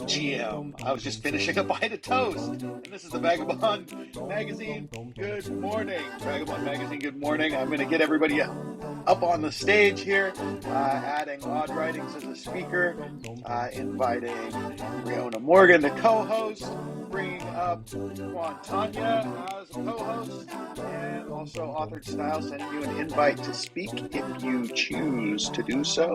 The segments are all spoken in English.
GM. I was just finishing a bite of toast. And this is the Vagabond Magazine. Good morning. Vagabond Magazine, good morning. I'm going to get everybody up on the stage here, adding Odd Writings as a speaker, inviting Riona Morgan, the co-host, bringing up Juan Tanya as a co-host, and also Authored Style sending you an invite to speak if you choose to do so.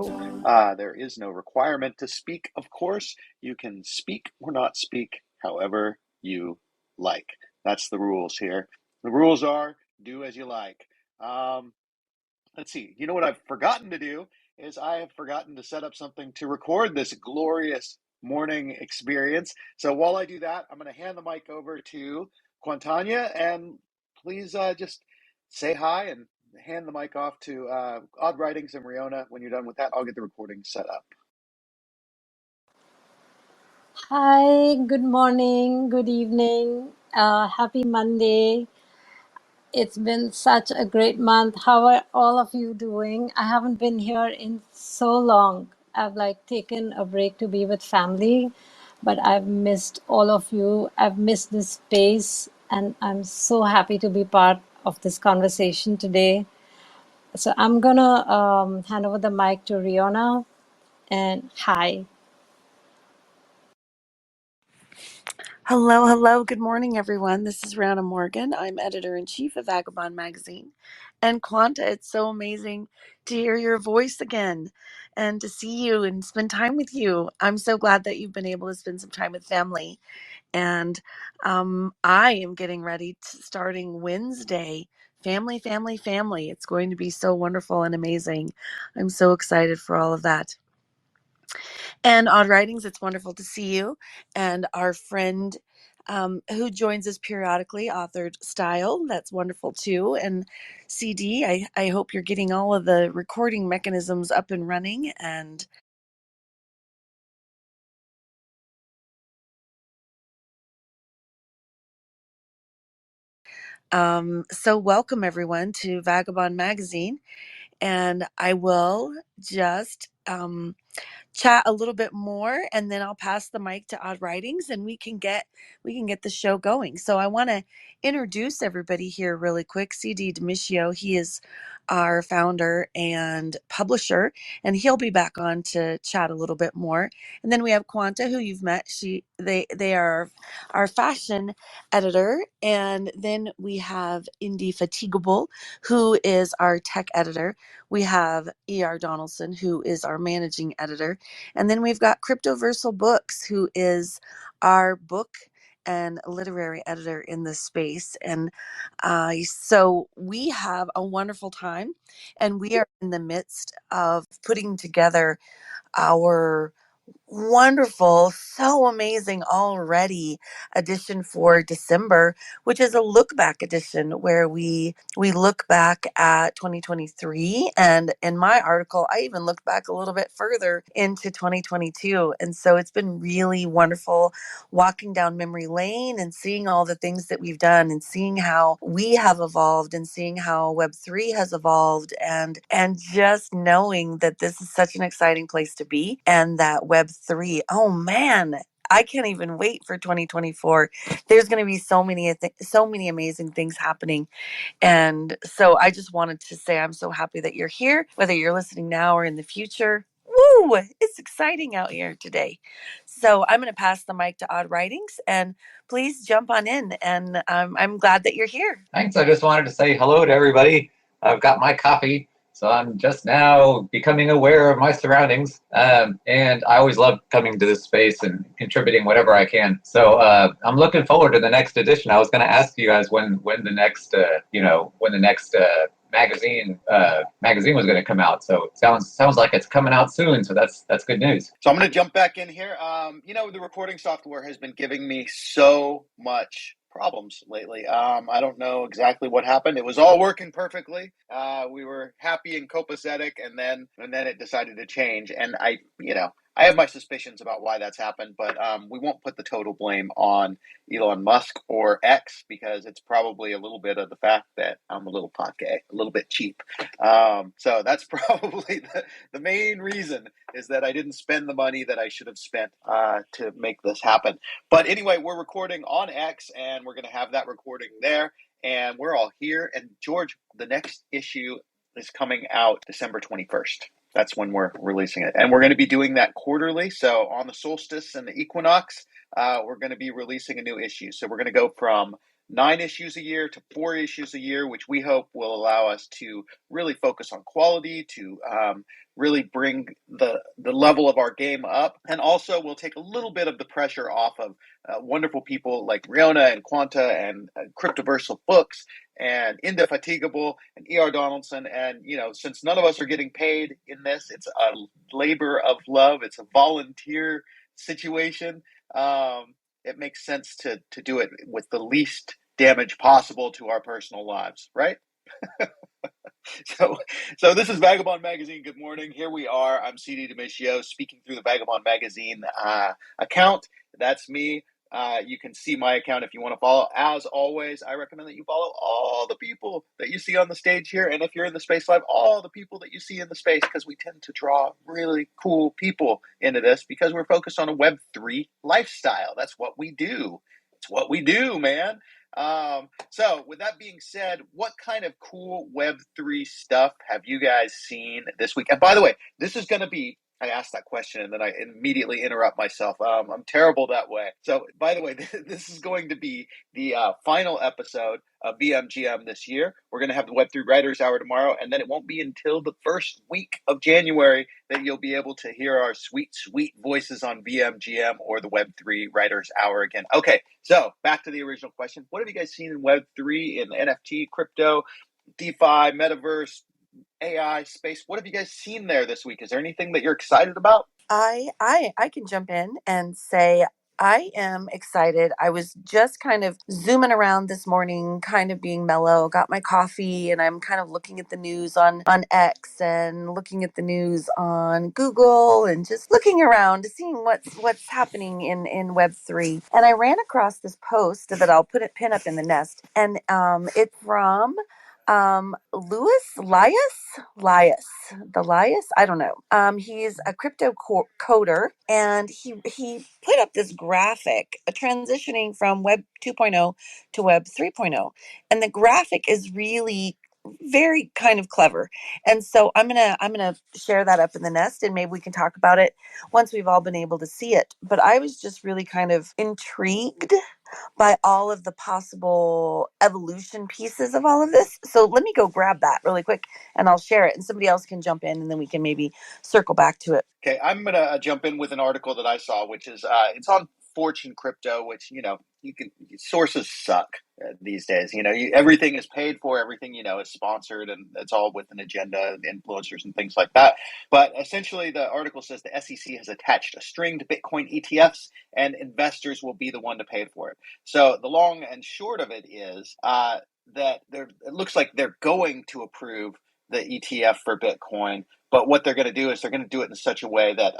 There is no requirement to speak, of course. You can speak or not speak however you like. That's the rules here. The rules are do as you like. Let's see. You know what I've forgotten to do is I have forgotten to set up something to record this glorious morning experience. So while I do that, I'm going to hand the mic over to Quantanya, and please just say hi and hand the mic off to Odd Writings and Riona. When you're done with that, I'll get the recording set up. Hi, good morning, good evening, happy Monday. It's been such a great month. How are all of you doing? I haven't been here in so long. I've taken a break to be with family, but I've missed all of you. I've missed this space, and I'm so happy to be part of this conversation today. So I'm gonna hand over the mic to Riona, and hi. Hello. Good morning, everyone. This is Rana Morgan. I'm editor-in-chief of Vagabond Magazine. And Quanta, it's so amazing to hear your voice again and to see you and spend time with you. I'm so glad that you've been able to spend some time with family. And I am getting ready to starting Wednesday. Family. It's going to be so wonderful and amazing. I'm so excited for all of that. And Odd Writings, it's wonderful to see you. And our friend who joins us periodically, Authored Style, that's wonderful too. And CD, I hope you're getting all of the recording mechanisms up and running. And so welcome everyone to Vagabond Magazine. And I will just chat a little bit more, and then I'll pass the mic to Odd Writings, and we can get the show going. So I want to introduce everybody here really quick. CD Demisio, he is our founder and publisher, and he'll be back on to chat a little bit more. And then we have Quanta, who you've met. They are our fashion editor, and then we have Indefatigable, who is our tech editor. We have E.R. Donaldson, who is our managing editor. And then we've got Cryptoversal Books, who is our book and literary editor in this space. And so we have a wonderful time, and we are in the midst of putting together our wonderful, so amazing already edition for December, which is a look back edition where we look back at 2023, and in my article I even looked back a little bit further into 2022. And so it's been really wonderful walking down memory lane and seeing all the things that we've done and seeing how we have evolved and seeing how Web3 has evolved, and just knowing that this is such an exciting place to be, and that Web3, oh man, I can't even wait for 2024. There's going to be so many amazing things happening. And so I just wanted to say I'm so happy that you're here, whether you're listening now or in the future. Woo! It's exciting out here today. So I'm going to pass the mic to Odd Writings, and please jump on in. And I'm glad that you're here. Thanks. I just wanted to say hello to everybody. I've got my coffee, so I'm just now becoming aware of my surroundings. And I always love coming to this space and contributing whatever I can. So I'm looking forward to the next edition. I was going to ask you guys when the next magazine was going to come out. So it sounds like it's coming out soon. So that's good news. So I'm going to jump back in here. The recording software has been giving me so much problems lately. I don't know exactly what happened. It was all working perfectly. We were happy and copacetic, and then it decided to change. And I have my suspicions about why that's happened, but we won't put the total blame on Elon Musk or X because it's probably a little bit of the fact that I'm a little a little bit cheap. So that's probably the main reason is that I didn't spend the money that I should have spent to make this happen. But anyway, we're recording on X, and we're going to have that recording there, and we're all here. And George, the next issue is coming out December 21st. That's when we're releasing it. And we're going to be doing that quarterly. So on the solstice and the equinox, we're going to be releasing a new issue. So we're going to go from 9 issues a year to 4 issues a year, which we hope will allow us to really focus on quality, to really bring the level of our game up. And also we'll take a little bit of the pressure off of wonderful people like Riona and Quanta and Cryptoversal Books and Indefatigable and E.R. Donaldson. And, since none of us are getting paid in this, it's a labor of love. It's a volunteer situation. It makes sense to do it with the least damage possible to our personal lives, right? So this is Vagabond Magazine. Good morning. Here we are. I'm CD Demiscio speaking through the Vagabond Magazine account. That's me. You can see my account if you want to follow. As always, I recommend that you follow all the people that you see on the stage here. And if you're in the Space Live, all the people that you see in the space, because we tend to draw really cool people into this because we're focused on a Web3 lifestyle. That's what we do. It's what we do, man. So with that being said, what kind of cool Web3 stuff have you guys seen this week? And by the way, this is going to be, I asked that question and then I immediately interrupt myself. I'm terrible that way. So by the way, this is going to be the final episode of VMGM this year. We're going to have the Web3 Writers Hour tomorrow, and then it won't be until the first week of January that you'll be able to hear our sweet, sweet voices on VMGM or the Web3 Writers Hour again. Okay, so back to the original question. What have you guys seen in Web3, in NFT, crypto, DeFi, metaverse, AI space? What have you guys seen there this week? Is there anything that you're excited about? I can jump in and say I am excited. I was just kind of zooming around this morning, kind of being mellow, got my coffee, and I'm kind of looking at the news on X and looking at the news on Google and just looking around, seeing what's happening in Web3. And I ran across this post that I'll pin up in the nest. And it's from Lias, I don't know. He's a crypto coder, and he put up this graphic, transitioning from Web 2.0 to Web 3.0, and the graphic is really very kind of clever. And so I'm gonna share that up in the nest, and maybe we can talk about it once we've all been able to see it. But I was just really kind of intrigued by all of the possible evolution pieces of all of this. So let me go grab that really quick and I'll share it, and somebody else can jump in and then we can maybe circle back to it. Okay, I'm going to jump in with an article that I saw, which is it's on Fortune Crypto, which, sources suck these days. Everything is paid for, everything, is sponsored, and it's all with an agenda, influencers and things like that. But essentially, the article says the SEC has attached a string to Bitcoin ETFs, and investors will be the one to pay for it. So the long and short of it is that it looks like they're going to approve the ETF for Bitcoin, but what they're going to do is they're going to do it in such a way that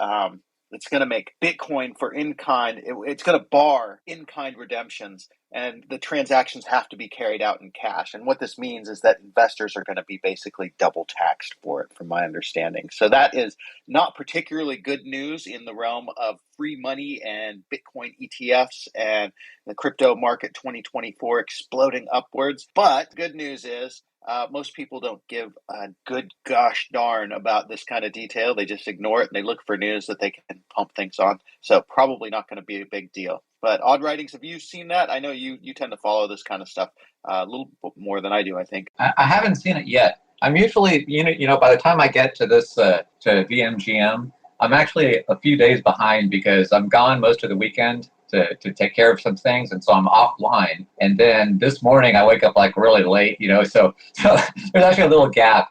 it's going to make Bitcoin for in-kind, it's going to bar in-kind redemptions, and the transactions have to be carried out in cash. And what this means is that investors are going to be basically double taxed for it, from my understanding. So that is not particularly good news in the realm of free money and Bitcoin ETFs and the crypto market 2024 exploding upwards. But good news is most people don't give a good gosh darn about this kind of detail. They just ignore it and they look for news that they can pump things on. So probably not going to be a big deal. But Odd Writings, have you seen that? I know you tend to follow this kind of stuff a little bit more than I do, I think. I haven't seen it yet. I'm usually, by the time I get to this, to VMGM, I'm actually a few days behind because I'm gone most of the weekend to take care of some things, and so I'm offline. And then this morning I wake up like really late, so there's actually a little gap.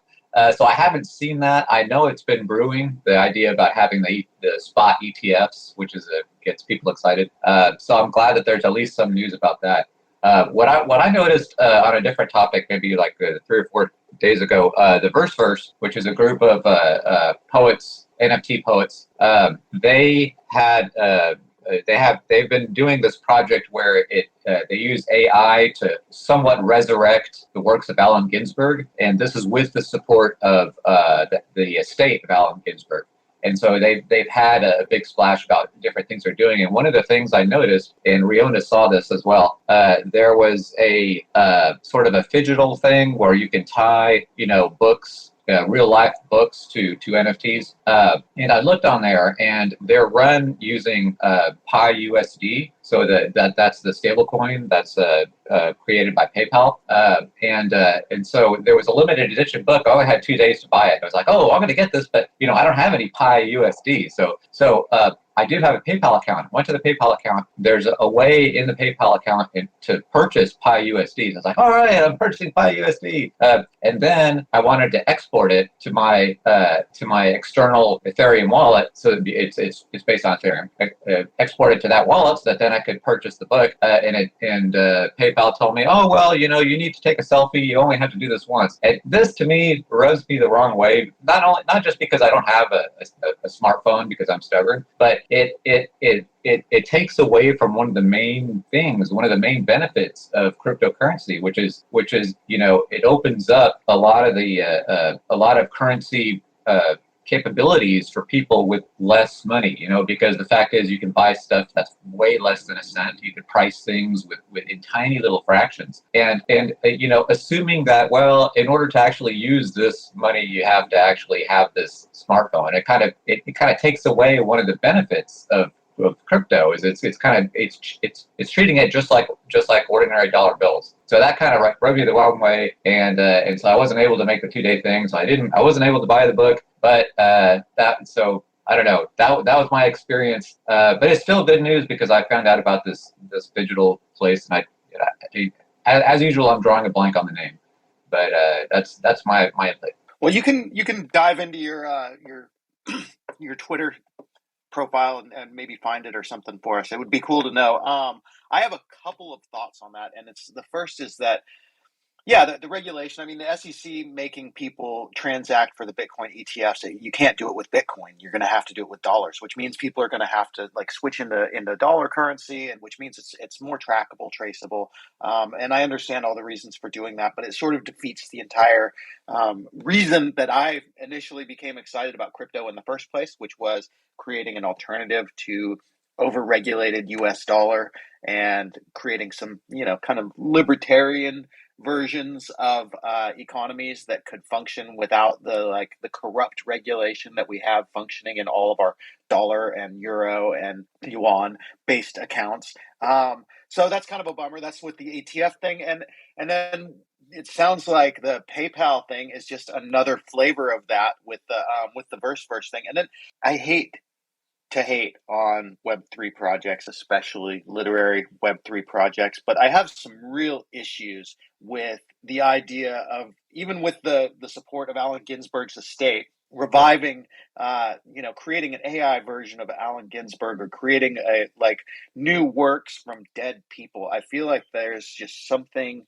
So I haven't seen that. I know it's been brewing, the idea about having the spot ETFs, which is gets people excited. So I'm glad that there's at least some news about that. What I noticed on a different topic, maybe like 3 or 4 days ago, the Verse, which is a group of poets, NFT poets, they've been doing this project where they use AI to somewhat resurrect the works of Allen Ginsberg, and this is with the support of the estate of Allen Ginsberg. And so they've had a big splash about different things they're doing. And one of the things I noticed, and Riona saw this as well, there was a sort of a phygital thing where you can tie, books, real life books to NFTs. And I looked on there, and they're run using Pi USD. So that's the stable coin that's created by PayPal. And so there was a limited edition book. I only had 2 days to buy it. I was like, oh, I'm going to get this, but I don't have any Pi USD. So I do have a PayPal account. Went to the PayPal account. There's a way in the PayPal account to purchase Pi USD. So I was like, all right, I'm purchasing Pi USD. And then I wanted to export it to my external Ethereum wallet. So it's based on Ethereum. Export it to that wallet so that then I could purchase the book. And PayPal told me, oh well, you need to take a selfie. You only have to do this once. And this to me rubs me the wrong way. Not just because I don't have a smartphone because I'm stubborn, but it takes away from one of the main things, one of the main benefits of cryptocurrency, which is it opens up a lot of currency capabilities for people with less money, because the fact is you can buy stuff that's way less than a cent. You can price things in tiny little fractions. And assuming that, well, in order to actually use this money, you have to actually have this smartphone. It kind of takes away one of the benefits of crypto is it's treating it just like ordinary dollar bills. So that kind of rubbed me the wrong way, and so I wasn't able to make the 2-day thing. So I wasn't able to buy the book, but so I don't know. That was my experience, but it's still good news because I found out about this digital place, and as usual, I'm drawing a blank on the name, but that's my input. Well, you can dive into your Twitter profile and maybe find it or something for us. It would be cool to know. I have a couple of thoughts on that, and the first is that the regulation. I mean, the SEC making people transact for the Bitcoin ETFs. You can't do it with Bitcoin. You're going to have to do it with dollars, which means people are going to have to switch into dollar currency, and which means it's more trackable, traceable. And I understand all the reasons for doing that, but it sort of defeats the entire reason that I initially became excited about crypto in the first place, which was creating an alternative to overregulated US dollar and creating some, kind of libertarian versions of economies that could function without the corrupt regulation that we have functioning in all of our dollar and euro and yuan based accounts. So that's kind of a bummer. That's with the ETF thing, and then it sounds like the PayPal thing is just another flavor of that with the verse thing. And then I hate on Web3 projects, especially literary Web3 projects, but I have some real issues with the idea of, even with the support of Allen Ginsberg's estate, reviving, creating an AI version of Allen Ginsberg or creating new works from dead people. I feel like there's just something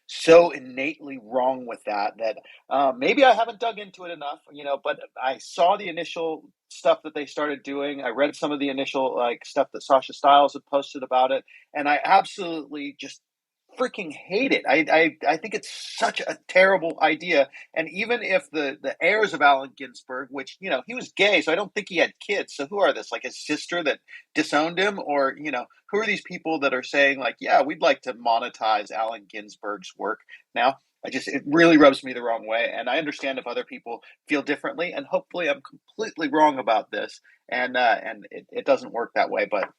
so innately wrong with that maybe I haven't dug into it enough, but I saw the initial stuff that they started doing. I read some of the initial stuff that Sasha Stiles had posted about it, and I absolutely just freaking hate it. I think it's such a terrible idea. And even if the heirs of Allen Ginsberg, which, he was gay, so I don't think he had kids. So who are this? Like his sister that disowned him? Or, who are these people that are saying we'd like to monetize Allen Ginsberg's work now? It really rubs me the wrong way. And I understand if other people feel differently, and hopefully I'm completely wrong about this and it doesn't work that way. But,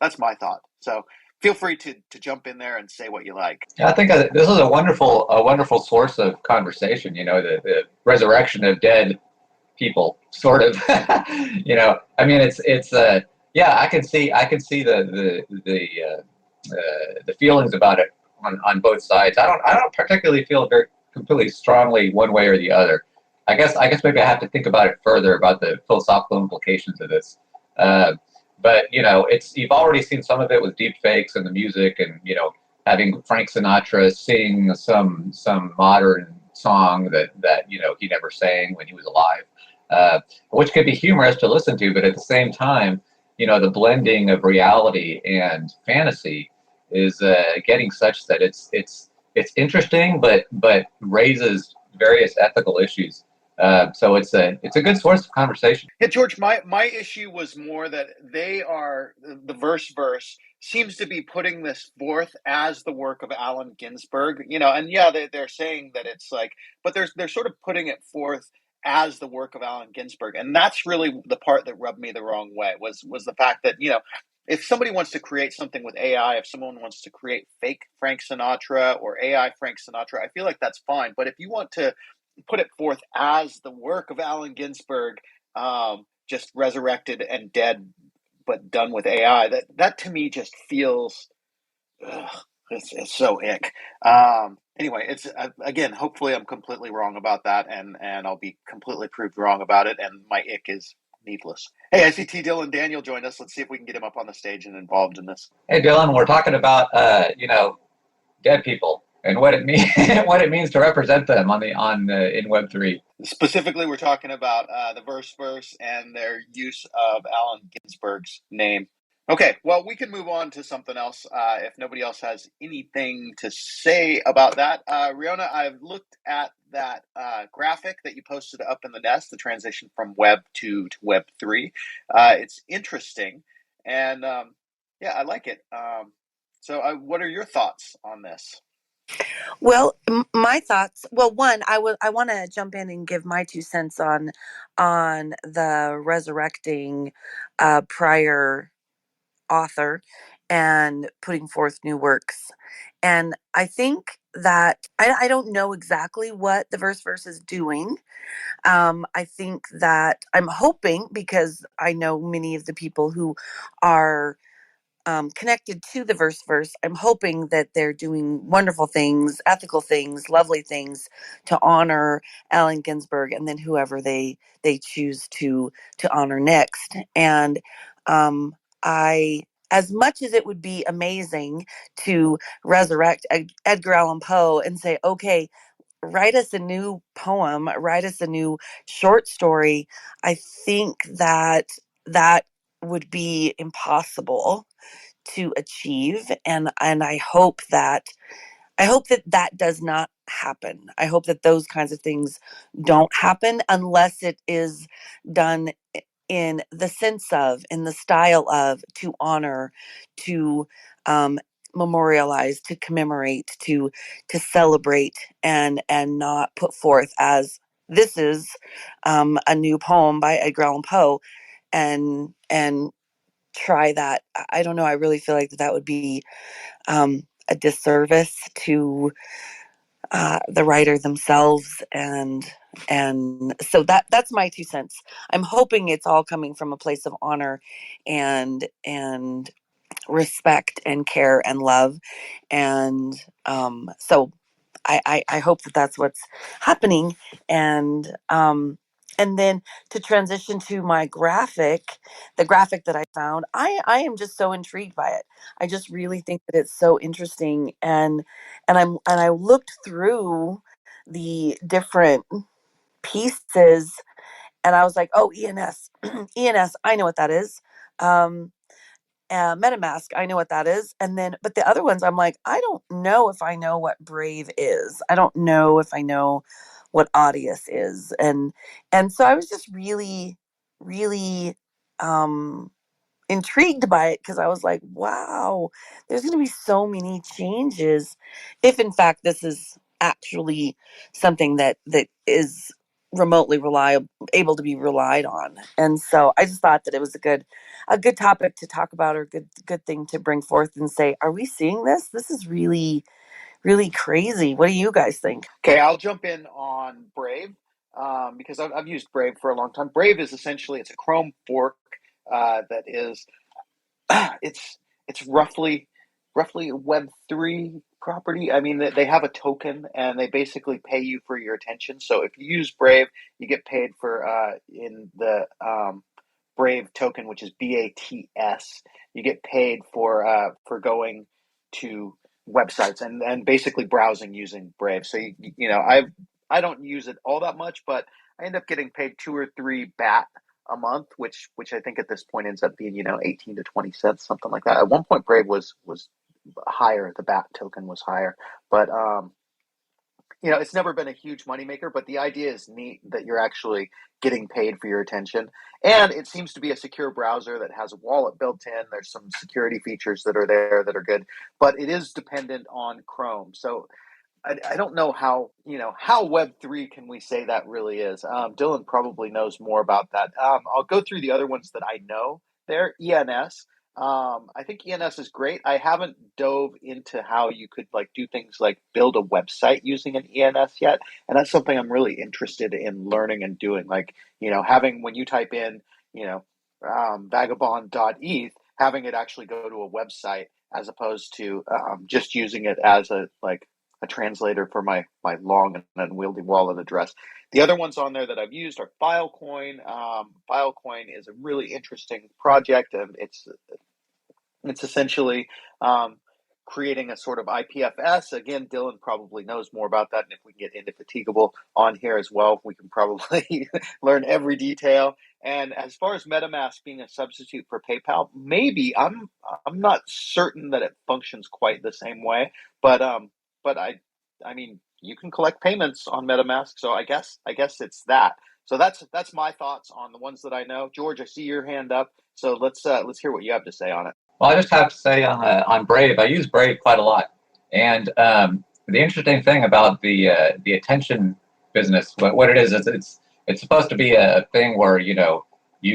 that's my thought. So feel free to jump in there and say what you like. Yeah, I think this is a wonderful source of conversation. The resurrection of dead people, sort of. I mean, it's I can see the feelings about it on both sides. I don't particularly feel very completely strongly one way or the other. I guess maybe I have to think about it further about the philosophical implications of this. but you've already seen some of it with deep fakes and the music, and having Frank Sinatra sing some modern song that he never sang when he was alive, which could be humorous to listen to, but at the same time, the blending of reality and fantasy is getting such that it's interesting, but raises various ethical issues. So it's a good source of conversation. Yeah, George, my issue was more that they are the verse seems to be putting this forth as the work of Allen Ginsberg, and yeah, they're saying that it's like, but they're sort of putting it forth as the work of Allen Ginsberg, and that's really the part that rubbed me the wrong way was the fact that if somebody wants to create something with AI, if someone wants to create fake Frank Sinatra or AI Frank Sinatra, I feel like that's fine, but if you want to put it forth as the work of Allen Ginsberg, just resurrected and dead, but done with AI. That to me just feels, ugh, it's so ick. Anyway, it's again. Hopefully, I'm completely wrong about that, and I'll be completely proved wrong about it, and my ick is needless. Hey, I see T. Dylan Daniel joined us. Let's see if we can get him up on the stage and involved in this. Hey, Dylan, we're talking about dead people and what it means what it means to represent them in Web3. Specifically, we're talking about the verse and their use of Allen Ginsberg's name. Okay, well, we can move on to something else if nobody else has anything to say about that. Riona, I've looked at that graphic that you posted up in the nest, the transition from Web 2 to Web 3. It's interesting, and yeah, I like it. So what are your thoughts on this? Well, my thoughts. Well, one, I want to jump in and give my 2 cents on the resurrecting prior author and putting forth new works. And I think that I don't know exactly what the verse is doing. I think that I'm hoping, because I know many of the people who are connected to the verse. I'm hoping that they're doing wonderful things, ethical things, lovely things to honor Allen Ginsberg, and then whoever they choose to honor next. And I, as much as it would be amazing to resurrect Edgar Allan Poe and say, okay, write us a new poem, write us a new short story, I think that would be impossible to achieve, and I hope that does not happen. I hope that those kinds of things don't happen unless it is done in the sense of, in the style of, to honor, to memorialize, to commemorate, to celebrate, and not put forth as this is a new poem by Edgar Allan Poe, and try that. I don't know. I really feel like that would be a disservice to the writer themselves, and so that's my 2 cents. I'm hoping it's all coming from a place of honor and respect and care and love, and so I hope that that's what's happening. And then to transition to my the graphic that I found, I am just so intrigued by it. I just really think that it's so interesting, and I looked through the different pieces, and I was like, oh, ENS, ENS, I know what that is. Um, MetaMask, I know what that is. And then, but the other ones, I'm like, I don't know if I know what Brave is. I don't know if I know what Audius is. And so I was just really, really intrigued by it, because I was like, wow, there's going to be so many changes if, in fact, this is actually something that is remotely reliable, able to be relied on. And so I just thought that it was a good topic to talk about, or good thing to bring forth and say, are we seeing this? This is really, really crazy. What do you guys think? Okay, I'll jump in on Brave because I've used Brave for a long time. Brave is essentially it's a Chrome fork that is it's roughly a Web3 property. I mean, they have a token and they basically pay you for your attention. So if you use Brave, you get paid for in the Brave token, which is BATS. You get paid for going to websites and basically browsing using Brave. So I don't use it all that much, but I end up getting paid 2 or 3 BAT a month, which I think at this point ends up being 18 to 20 cents, something like that. At one point, Brave was higher. The BAT token was higher, but it's never been a huge moneymaker, but the idea is neat that you're actually getting paid for your attention. And it seems to be a secure browser that has a wallet built in. There's some security features that are there that are good, but it is dependent on Chrome. So I don't know how Web3 can we say that really is. Dylan probably knows more about that. I'll go through the other ones that I know there. ENS. I think ENS is great. I haven't dove into how you could do things like build a website using an ENS yet, and that's something I'm really interested in learning and doing. Having when you type in vagabond.eth, having it actually go to a website as opposed to just using it as a translator for my long and unwieldy wallet address. The other ones on there that I've used are Filecoin. Filecoin is a really interesting project, and it's essentially creating a sort of IPFS. Again, Dylan probably knows more about that, and if we get indefatigable on here as well, we can probably learn every detail. And as far as MetaMask being a substitute for PayPal, maybe I'm not certain that it functions quite the same way, but I mean you can collect payments on MetaMask, so I guess it's that. So that's my thoughts on the ones that I know. George, I see your hand up, so let's hear what you have to say on it. Well, I just have to say on Brave, I use Brave quite a lot, and the interesting thing about the attention business, what it is it's supposed to be a thing where you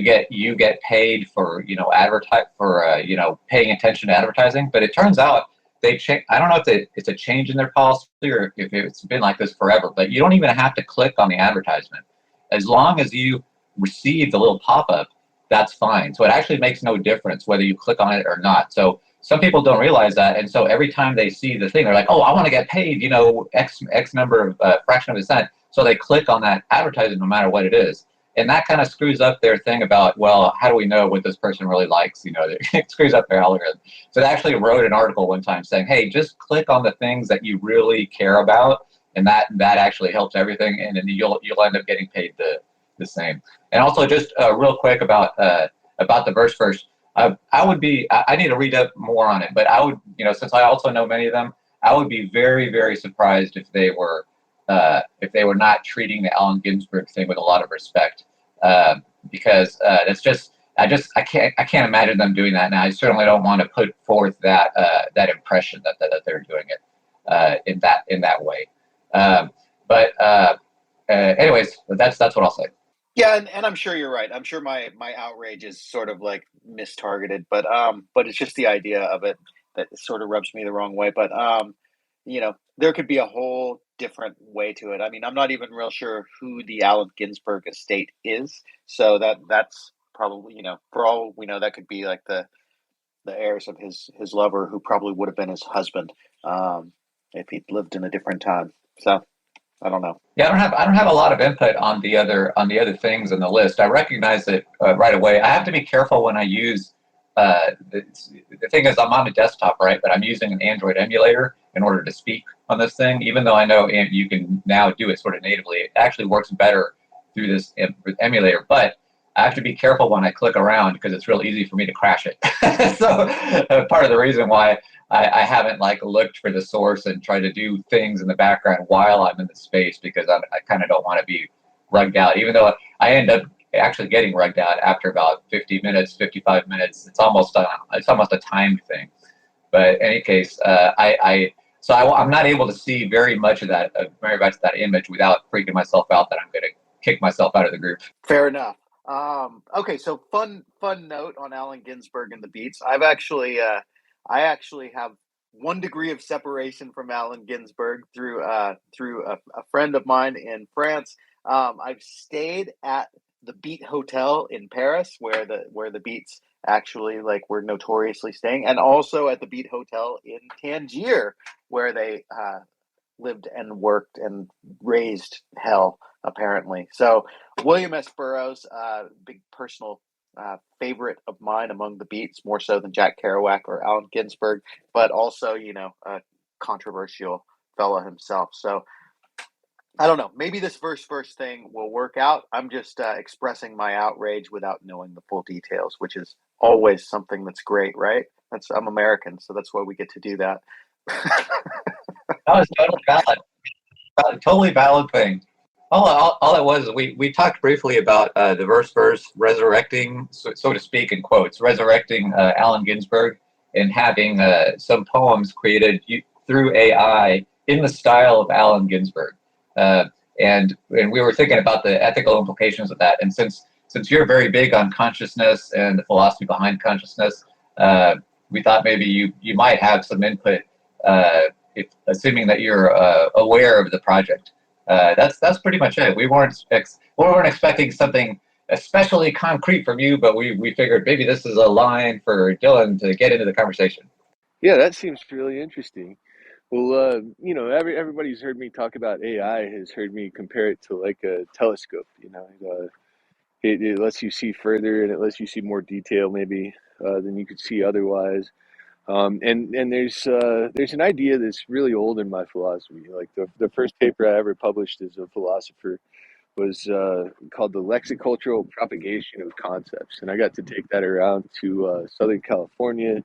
get paid for advertise for paying attention to advertising, but it turns out they change. I don't know if it's a change in their policy or if it's been like this forever, but you don't even have to click on the advertisement as long as you receive the little pop up. That's fine. So it actually makes no difference whether you click on it or not. So some people don't realize that, and so every time they see the thing, they're like, "Oh, I want to get paid, X number of fraction of a cent." So they click on that advertisement, no matter what it is, and that kind of screws up their thing about, well, how do we know what this person really likes? It screws up their algorithm. So they actually wrote an article one time saying, "Hey, just click on the things that you really care about, and that actually helps everything, and then you'll end up getting paid the same." And also, just real quick about the verse first. I need to read up more on it, but I would, since I also know many of them, I would be very, very surprised if they were not treating the Allen Ginsberg thing with a lot of respect, because that's just I can't imagine them doing that, and I certainly don't want to put forth that impression that they're doing it in that way. Anyways, that's what I'll say. Yeah, and I'm sure you're right. I'm sure my outrage is sort of mistargeted, but it's just the idea of it that sort of rubs me the wrong way. But there could be a whole different way to it. I mean, I'm not even real sure who the Allen Ginsberg estate is, so that's probably for all we know that could be like the heirs of his lover, who probably would have been his husband if he'd lived in a different time. So. I don't know. Yeah, I don't have a lot of input on the other things in the list. I recognize it right away. I have to be careful when I use the thing is I'm on a desktop, right? But I'm using an Android emulator in order to speak on this thing. Even though I know you can now do it sort of natively, it actually works better through this emulator. But I have to be careful when I click around because it's real easy for me to crash it. So part of the reason why I haven't looked for the source and tried to do things in the background while I'm in the space, because I kind of don't want to be rugged out, even though I end up actually getting rugged out after about 50 minutes, 55 minutes. It's almost a timed thing. But in any case, I'm not able to see very much of that image without freaking myself out that I'm going to kick myself out of the group. Fair enough. Okay, so fun note on Allen Ginsberg and the Beats. I actually have 1 degree of separation from Allen Ginsberg through a friend of mine in France. I've stayed at the Beat Hotel in Paris, where the Beats actually were notoriously staying, and also at the Beat Hotel in Tangier, where they lived and worked and raised hell, apparently. So William S. Burroughs, big personal favorite of mine among the Beats, more so than Jack Kerouac or Allen Ginsberg, but also, a controversial fellow himself. So I don't know. Maybe this verse thing will work out. I'm just expressing my outrage without knowing the full details, which is always something that's great, right? I'm American, so that's why we get to do that. That was totally valid. Totally valid thing. All it was, we talked briefly about the verse resurrecting, so to speak, in quotes, resurrecting Allen Ginsberg and having some poems created through AI in the style of Allen Ginsberg. Uh, and we were thinking about the ethical implications of that. And since you're very big on consciousness and the philosophy behind consciousness, we thought maybe you might have some input, assuming that you're aware of the project. That's pretty much it. We weren't expecting something especially concrete from you, but we figured maybe this is a line for Dylan to get into the conversation. Yeah, that seems really interesting. Well, everybody's heard me talk about AI has heard me compare it to like a telescope. It lets you see further and it lets you see more detail maybe than you could see otherwise. And there's an idea that's really old in my philosophy. Like the first paper I ever published as a philosopher was called The Lexicultural Propagation of Concepts, and I got to take that around to Southern California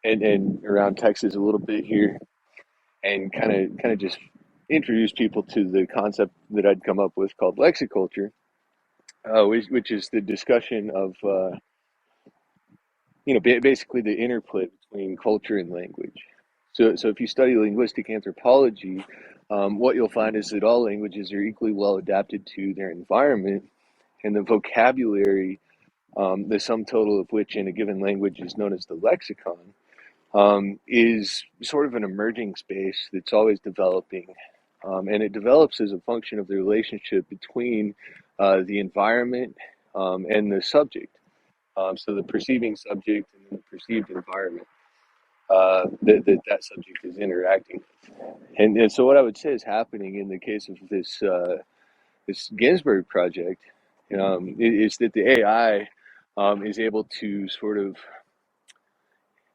and around Texas a little bit here, and kind of just introduce people to the concept that I'd come up with called lexiculture, which is the discussion of basically the interplay between culture and language. So if you study linguistic anthropology, what you'll find is that all languages are equally well adapted to their environment, and the vocabulary, the sum total of which in a given language is known as the lexicon, is sort of an emerging space that's always developing. And it develops as a function of the relationship between the environment and the subject. So the perceiving subject and the perceived environment that subject is interacting with. And so what I would say is happening in the case of this Ginsberg project is that the AI is able to sort of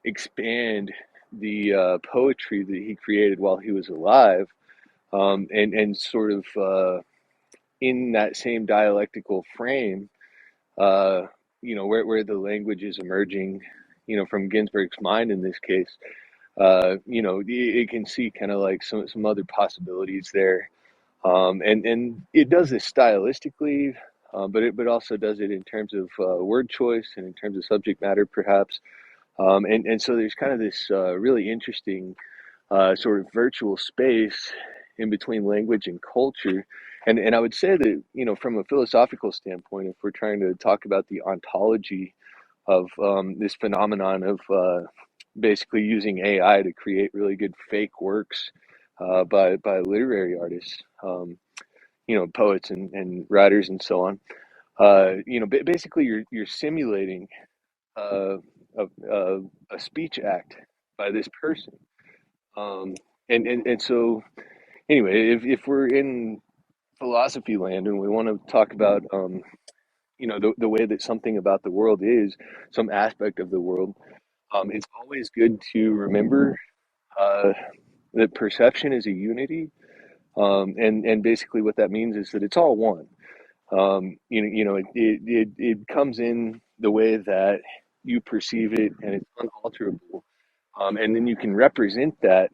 expand the poetry that he created while he was alive, and sort of in that same dialectical frame, where the language is emerging, from Ginsberg's mind in this case, it can see kind of like some other possibilities there, and it does this stylistically, but also does it in terms of word choice and in terms of subject matter, perhaps. And so there's kind of this really interesting sort of virtual space in between language and culture. And I would say that, from a philosophical standpoint, if we're trying to talk about the ontology of this phenomenon of basically using AI to create really good fake works by literary artists, poets and writers and so on, basically you're simulating uh, a speech act by this person. Um, and so anyway, if we're in philosophy land and we want to talk about the way that something about the world is, some aspect of the world, it's always good to remember uh, that perception is a unity, and basically what that means is that it's all one. It comes in the way that you perceive it, and it's unalterable. And then you can represent that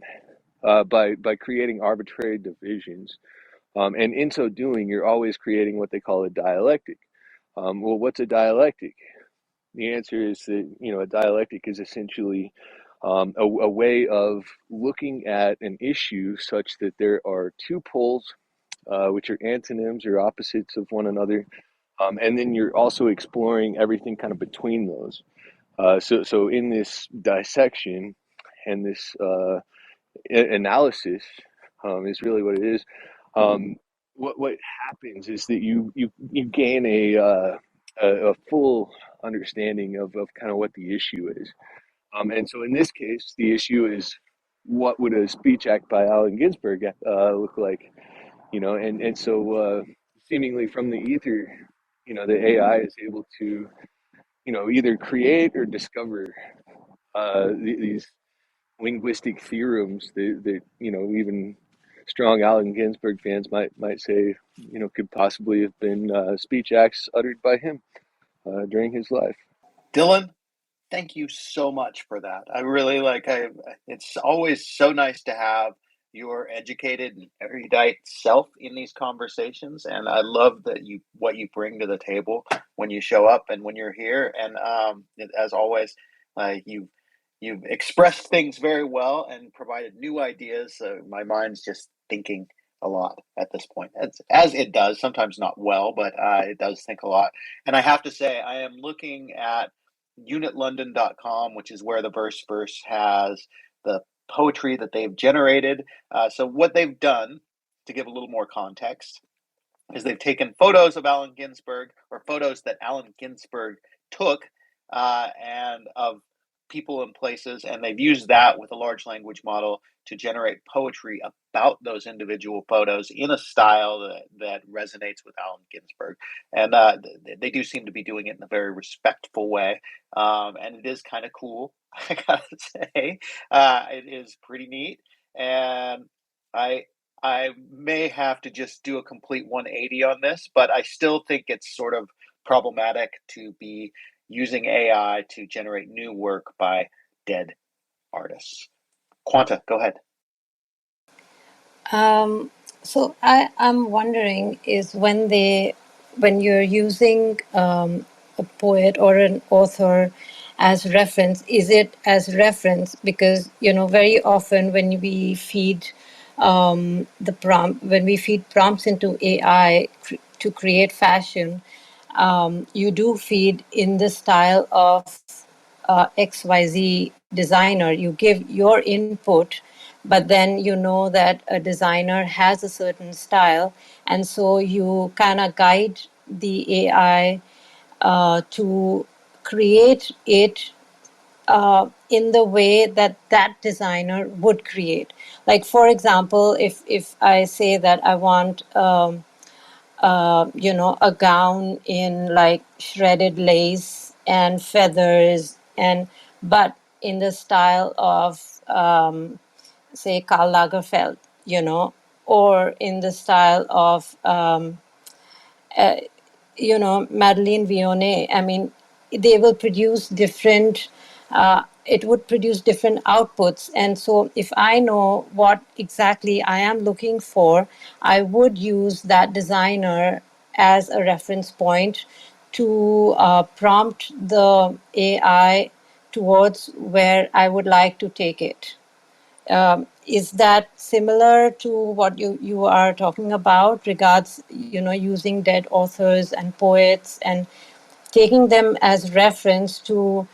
by creating arbitrary divisions. And in so doing, you're always creating what they call a dialectic. Well, what's a dialectic? The answer is that, a dialectic is essentially a way of looking at an issue such that there are two poles, which are antonyms or opposites of one another. And then you're also exploring everything kind of between those. So in this dissection and this analysis, is really what it is. What happens is that you gain a full understanding of kind of what the issue is. And so in this case, the issue is, what would a speech act by Allen Ginsberg look like? And so seemingly from the ether, the AI is able to, either create or discover these linguistic theorems that even strong Allen Ginsberg fans might say could possibly have been speech acts uttered by him during his life. Dylan, thank you so much for that. I really it's always so nice to have your educated and erudite self in these conversations, and I love that what you bring to the table when you show up and when you're here. And as always, you've expressed things very well and provided new ideas. My mind's just thinking a lot at this point, as it does. Sometimes not well, but it does think a lot. And I have to say, I am looking at unitlondon.com, which is where the Verse has the poetry that they've generated. So what they've done, to give a little more context, is they've taken photos of Allen Ginsberg, or photos that Allen Ginsberg took, and of people and places, and they've used that with a large language model to generate poetry about those individual photos in a style that resonates with Allen Ginsberg. And they do seem to be doing it in a very respectful way, and it is kind of cool. I gotta say, it is pretty neat, and I I may have to just do a complete 180 on this, but I still think it's sort of problematic to be using AI to generate new work by dead artists. Quanta, go ahead. Um, so I'm wondering is when you're using a poet or an author as reference, is it as reference? Because very often when we feed when we feed prompts into AI to create fashion, you do feed in the style of XYZ designer. You give your input, but then you know that a designer has a certain style, and so you kind of guide the AI to create it in the way that that designer would create. Like for example, if I say that I want a gown in like shredded lace and feathers, and but in the style of say Karl Lagerfeld, or in the style of Madeline Vionney. I mean, they will produce different. It would produce different outputs, and so if I know what exactly I am looking for, I would use that designer as a reference point to prompt the AI towards where I would like to take it. Is that similar to what you are talking about regards, using dead authors and poets and taking them as reference feeding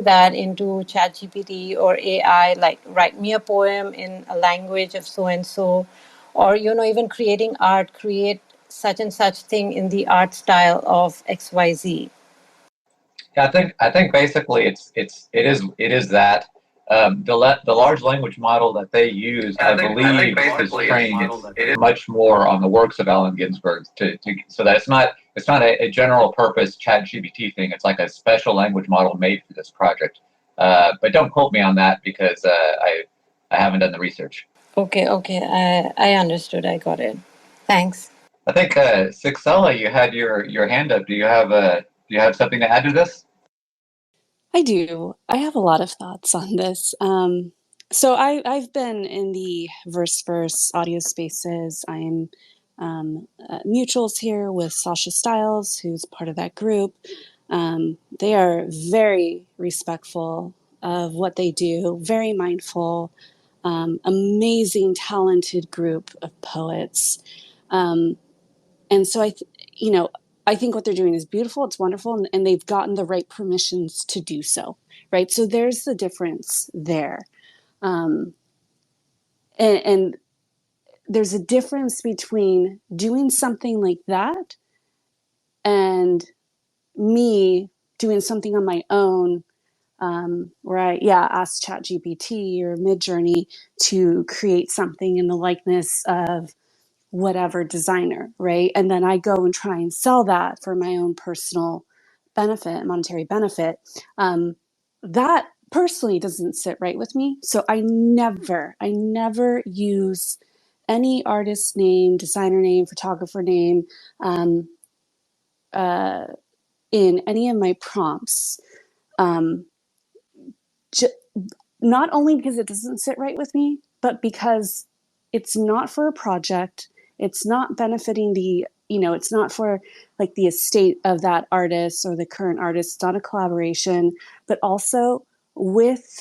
that into ChatGPT or AI, like write me a poem in a language of so and so, or even creating art, create such and such thing in the art style of XYZ. Yeah, I think basically it is that the large language model that they use, I believe, is trained much more on the works of Allen Ginsberg so that it's not a general purpose Chat GPT thing. It's like a special language model made for this project. But don't quote me on that because I haven't done the research. Okay, I understood. I got it. Thanks. I think Sixella, you had your hand up. Do you have something to add to this? I do. I have a lot of thoughts on this. So I've been in the verse audio spaces. I'm mutuals here with Sasha Stiles, who's part of that group. They are very respectful of what they do, very mindful, amazing, talented group of poets. And so I think what they're doing is beautiful, it's wonderful, and they've gotten the right permissions to do so, right? So there's the difference there. And there's a difference between doing something like that and me doing something on my own, where I ask ChatGPT or Midjourney to create something in the likeness of whatever designer, right? And then I go and try and sell that for my own personal benefit, monetary benefit. That personally doesn't sit right with me. So I never use any artist name, designer name, photographer name um, uh, in any of my prompts. Um, j- Not only because it doesn't sit right with me, but because it's not for a project. It's not benefiting it's not for like the estate of that artist or the current artist. It's not a collaboration, but also with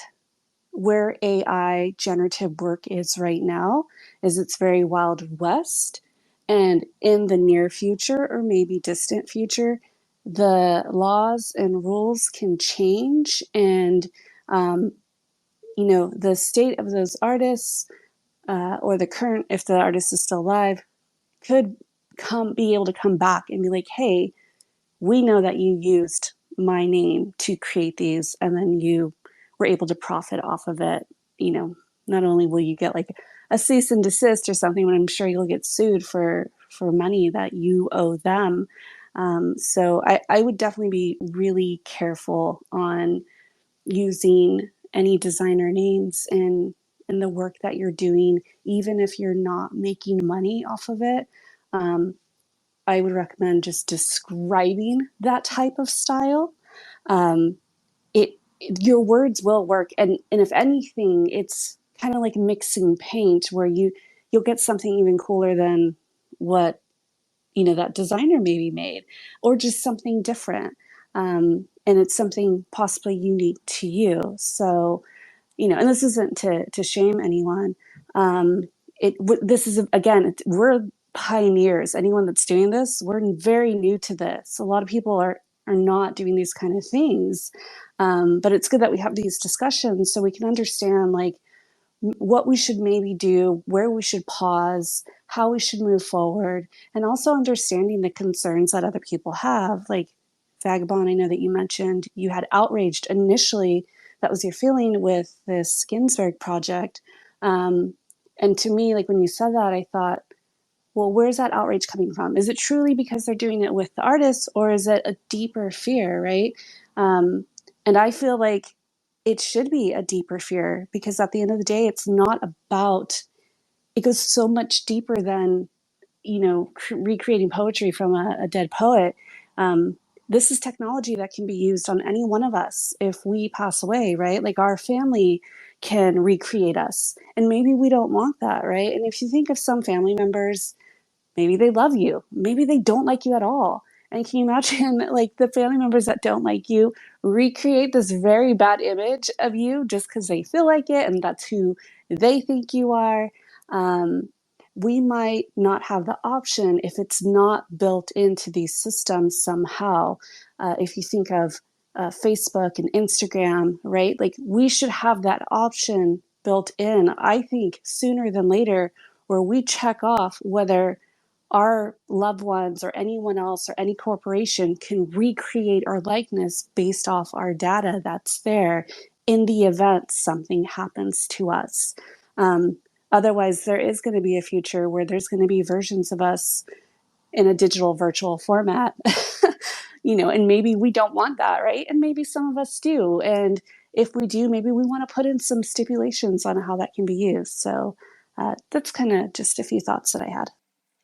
where AI generative work is right now is it's very wild west. And in the near future or maybe distant future, the laws and rules can change and um, the state of those artists or the current, if the artist is still alive, could be able to come back and be like, hey, we know that you used my name to create these and then you were able to profit off of it. Not only will you get like a cease and desist or something, but I'm sure you'll get sued for money that you owe them. So I would definitely be really careful on using any designer names in the work that you're doing, even if you're not making money off of it. I would recommend just describing that type of style. Um, your words will work, and if anything, it's kind of like mixing paint, where you'll get something even cooler than what that designer maybe made, or just something different. And it's something possibly unique to you. So and this isn't to shame anyone. This is again, we're pioneers. Anyone that's doing this, we're very new to this. A lot of people are not doing these kind of things, but it's good that we have these discussions so we can understand like what we should maybe do, where we should pause, how we should move forward, and also understanding the concerns that other people have. Like Vagabond, I know that you mentioned you had outraged initially. That was your feeling with this Ginsberg project. And to me, like when you said that, I thought, well, where's that outrage coming from? Is it truly because they're doing it with the artists, or is it a deeper fear, right? And I feel like it should be a deeper fear because at the end of the day, it's not about, it goes so much deeper than, recreating poetry from a dead poet. Um, this is technology that can be used on any one of us if we pass away, right? Like our family can recreate us. And maybe we don't want that, right? And if you think of some family members, maybe they love you, maybe they don't like you at all. And can you imagine like the family members that don't like you recreate this very bad image of you just because they feel like it and that's who they think you are? Um, we might not have the option if it's not built into these systems somehow. If you think of Facebook and Instagram, right? Like we should have that option built in, I think, sooner than later, where we check off whether our loved ones or anyone else or any corporation can recreate our likeness based off our data that's there in the event something happens to us. Um, Otherwise, there is going to be a future where there's going to be versions of us in a digital virtual format, and maybe we don't want that, right? And maybe some of us do. And if we do, maybe we want to put in some stipulations on how that can be used. So that's kind of just a few thoughts that I had.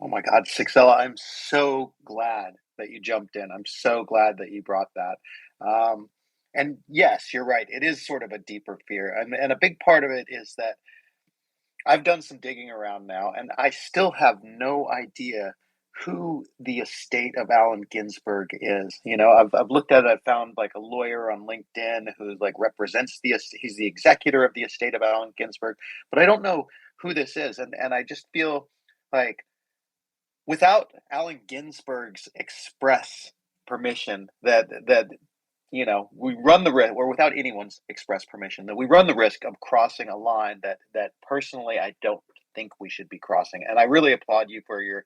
Oh my God, Sixella, I'm so glad that you jumped in. I'm so glad that you brought that. And yes, you're right. It is sort of a deeper fear. And a big part of it is that I've done some digging around now, and I still have no idea who the estate of Allen Ginsberg is. I've looked at it. I found like a lawyer on LinkedIn who like represents he's the executor of the estate of Allen Ginsberg, but I don't know who this is. And I just feel like without Allen Ginsberg's express permission that we run the risk, or without anyone's express permission, that we run the risk of crossing a line that personally I don't think we should be crossing. And I really applaud you for your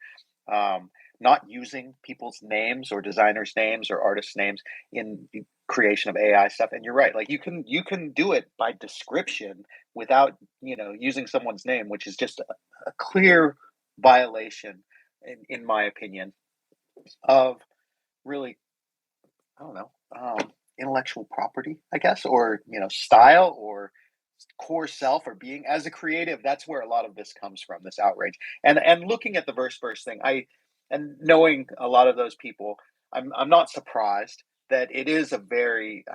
not using people's names or designers' names or artists' names in the creation of AI stuff. And you're right, like you can do it by description without using someone's name, which is just a clear violation, in my opinion, of really, I don't know, intellectual property, I guess, or style, or core self, or being as a creative. That's where a lot of this comes from, this outrage. And looking at the verse thing, and knowing a lot of those people, I'm not surprised that it is a very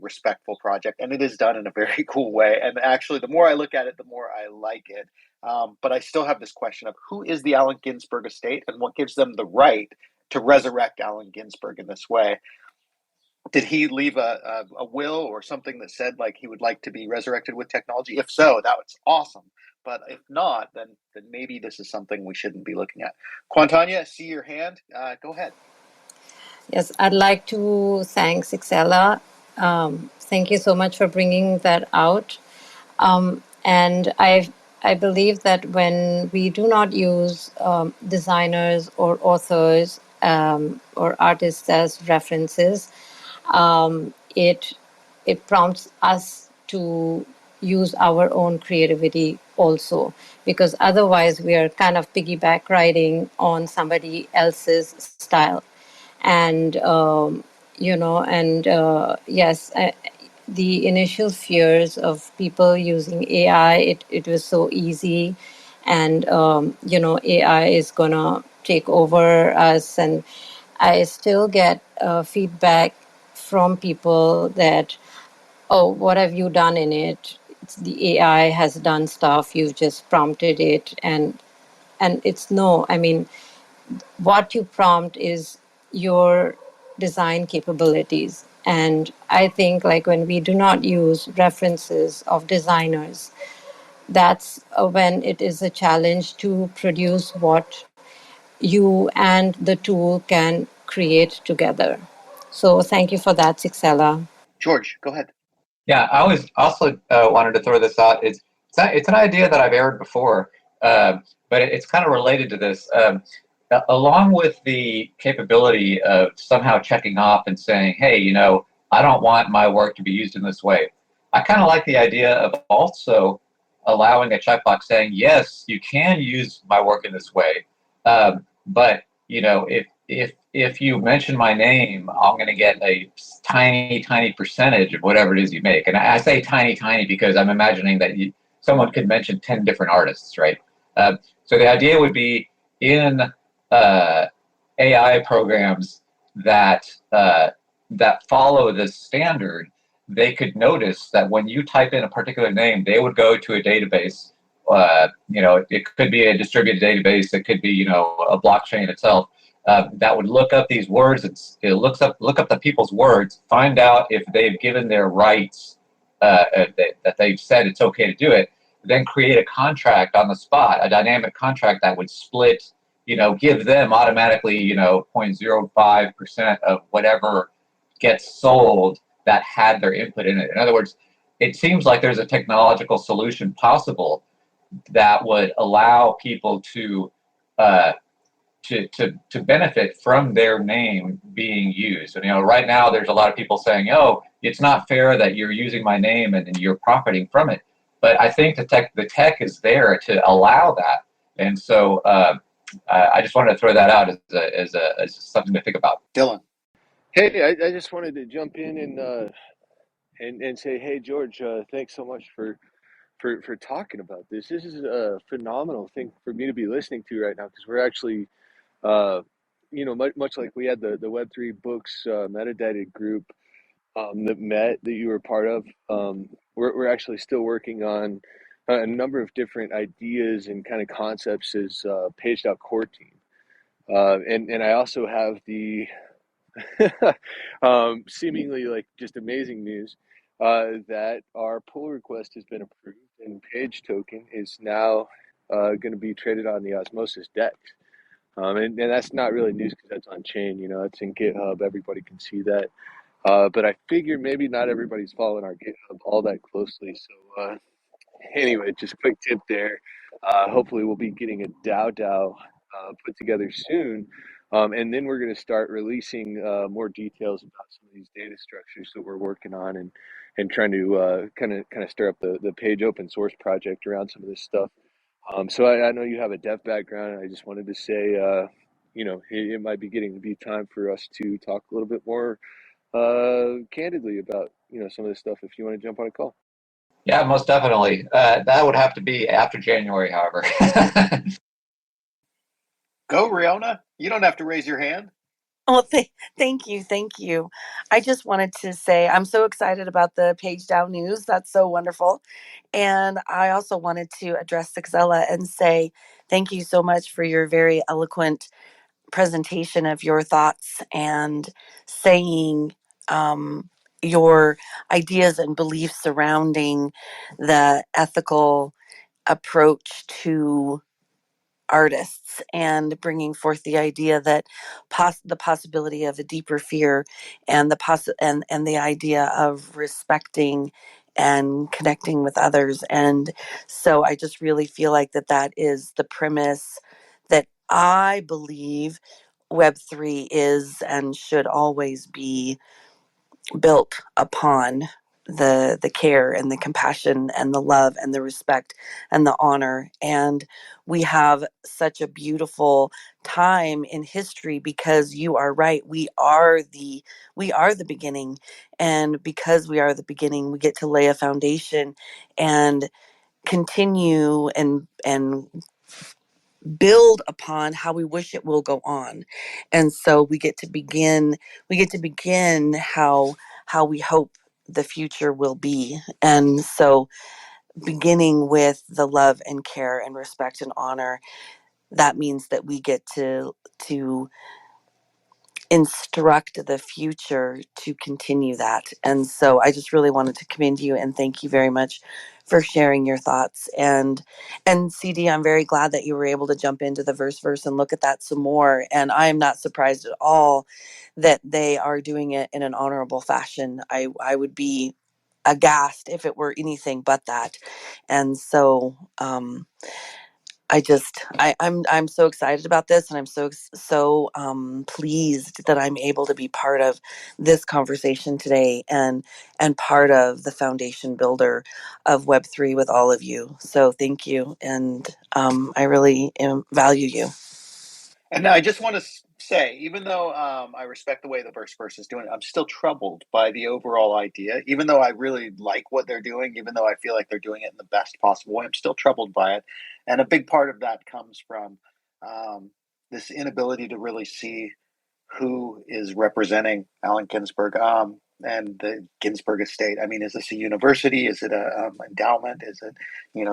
respectful project, and it is done in a very cool way. And actually, the more I look at it, the more I like it. But I still have this question of who is the Allen Ginsberg estate, and what gives them the right to resurrect Allen Ginsberg in this way. Did he leave a will or something that said like he would like to be resurrected with technology? If so, that was awesome. But if not, then maybe this is something we shouldn't be looking at. Quantanya, I see your hand. Go ahead. Yes, I'd like to thank Sixella. Thank you so much for bringing that out. And I believe that when we do not use designers or authors or artists as references, it prompts us to use our own creativity also, because otherwise we are kind of piggyback riding on somebody else's style. And yes, the initial fears of people using AI, it was so easy, and AI is gonna take over us. And I still get feedback from people that, oh, what have you done in it? The AI has done stuff, you've just prompted it. And it's no, I mean, what you prompt is your design capabilities. And I think, like, when we do not use references of designers, that's when it is a challenge to produce what you and the tool can create together. So thank you for that, Sixella. George, go ahead. Yeah, I always also wanted to throw this out. It's an idea that I've aired before, but it's kind of related to this. Along with the capability of somehow checking off and saying, "Hey, I don't want my work to be used in this way." I kind of like the idea of also allowing a checkbox saying, "Yes, you can use my work in this way," but if you mention my name, I'm going to get a tiny percentage of whatever it is you make. And I say tiny because I'm imagining that someone could mention 10 different artists, right? So the idea would be in AI programs that follow this standard, they could notice that when you type in a particular name, they would go to a database. It could be a distributed database. It could be, a blockchain itself. That would look up these words. It look up the people's words, find out if they've given their rights, that they've said it's okay to do it, then create a contract on the spot, a dynamic contract that would split, give them automatically, 0.05% of whatever gets sold that had their input in it. In other words, it seems like there's a technological solution possible that would allow people to benefit from their name being used. And right now there's a lot of people saying, "Oh, it's not fair that you're using my name and you're profiting from it." But I think the tech is there to allow that, and so I just wanted to throw that out as something to think about. Dylan. Hey, I just wanted to jump in and say, hey, George, thanks so much for talking about this. This is a phenomenal thing for me to be listening to right now, because we're actually, much like we had the Web3 books metadata group that you were part of. We're actually still working on a number of different ideas and kind of concepts as paged out core team. And I also have the seemingly like just amazing news that our pull request has been approved, and Page token is now going to be traded on the Osmosis DEX. And that's not really news because that's on chain. It's in GitHub. Everybody can see that. But I figured maybe not everybody's following our GitHub all that closely. So anyway, just quick tip there. Hopefully we'll be getting a DAO put together soon. And then we're going to start releasing more details about some of these data structures that we're working on, and trying to kind of stir up the Page open source project around some of this stuff. So I know you have a deaf background. And I just wanted to say, it might be getting to be time for us to talk a little bit more candidly about, some of this stuff if you want to jump on a call. Yeah, most definitely. That would have to be after January, however. Go, Riona. You don't have to raise your hand. Well, thank you. Thank you. I just wanted to say I'm so excited about the page down news. That's so wonderful. And I also wanted to address Sixella and say thank you so much for your very eloquent presentation of your thoughts and saying your ideas and beliefs surrounding the ethical approach to artists and bringing forth the idea that the possibility of a deeper fear and and the idea of respecting and connecting with others. And so I just really feel like that is the premise that I believe Web3 is and should always be built upon: the care and the compassion and the love and the respect and the honor. And we have such a beautiful time in history, because you are right, we are the beginning. And because we are the beginning, we get to lay a foundation and continue and build upon how we wish it will go on. And so we get to begin how we hope the future will be. And so, beginning with the love and care and respect and honor, that means that we get to instruct the future to continue that. And so I just really wanted to commend you and thank you very much for sharing your thoughts. And CD, I'm very glad that you were able to jump into the verse and look at that some more. And I'm not surprised at all that they are doing it in an honorable fashion. I would be aghast if it were anything but that. And so I'm so excited about this, and I'm so pleased that I'm able to be part of this conversation today, and part of the foundation builder of Web3 with all of you. So thank you, and I really value you. And I just want to say, even though I respect the way the verse is doing it, I'm still troubled by the overall idea. Even though I really like what they're doing, even though I feel like they're doing it in the best possible way, I'm still troubled by it. And a big part of that comes from this inability to really see who is representing Allen Ginsberg and the Ginsberg estate. I mean, is this a university? Is it a endowment? Is it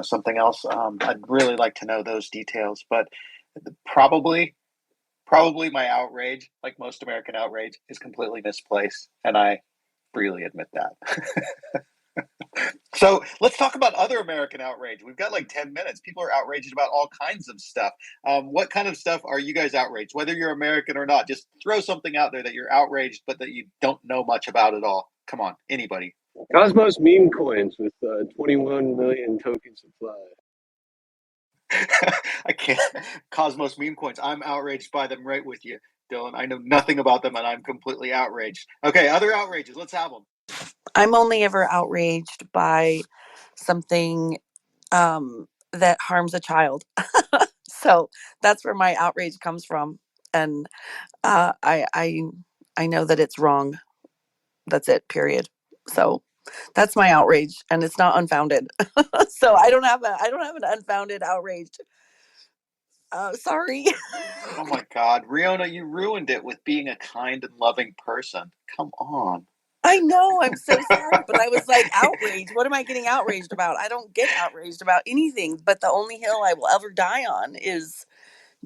something else? I'd really like to know those details, but probably probably my outrage, like most American outrage, is completely misplaced, and I freely admit that. So let's talk about other American outrage. We've got like 10 minutes. People are outraged about all kinds of stuff. What kind of stuff are you guys outraged? Whether you're American or not, just throw something out there that you're outraged, but that you don't know much about at all. Come on, anybody. Cosmos meme coins with 21 million token supply. I can't. Cosmos meme coins. I'm outraged by them right with you, Dylan. I know nothing about them, and I'm completely outraged. Okay, other outrages. Let's have them. I'm only ever outraged by something that harms a child. So that's where my outrage comes from, and I know that it's wrong. That's it. Period. So that's my outrage, and it's not unfounded. So I don't have an unfounded outrage. Sorry. Oh my God, Riona, you ruined it with being a kind and loving person. Come on. I know. I'm so sorry, but I was like outraged. What am I getting outraged about? I don't get outraged about anything. But the only hill I will ever die on is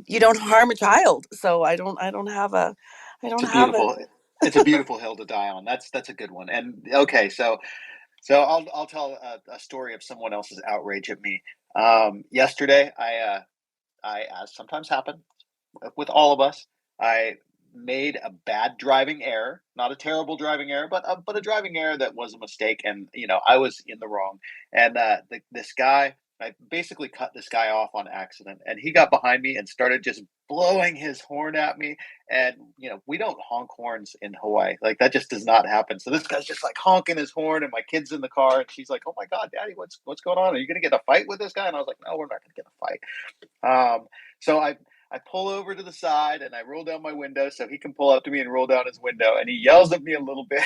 you don't harm a child. So I don't. I don't have a. I It's don't a have a. beautiful it's a beautiful hill to die on. That's a good one. And okay, so I'll tell a story of someone else's outrage at me. Yesterday, I as sometimes happen with all of us, I made a bad driving error, not a terrible driving error, but a driving error that was a mistake, and I was in the wrong. And this guy I basically cut this guy off on accident, and he got behind me and started just blowing his horn at me. And we don't honk horns in Hawaii, like that just does not happen. So this guy's just like honking his horn, and my kid's in the car, and she's like, "Oh my God, Daddy, what's going on? Are you gonna get in a fight with this guy?" And I was like, "No, we're not gonna get in a fight." So I pull over to the side and I roll down my window so he can pull up to me and roll down his window. And he yells at me a little bit.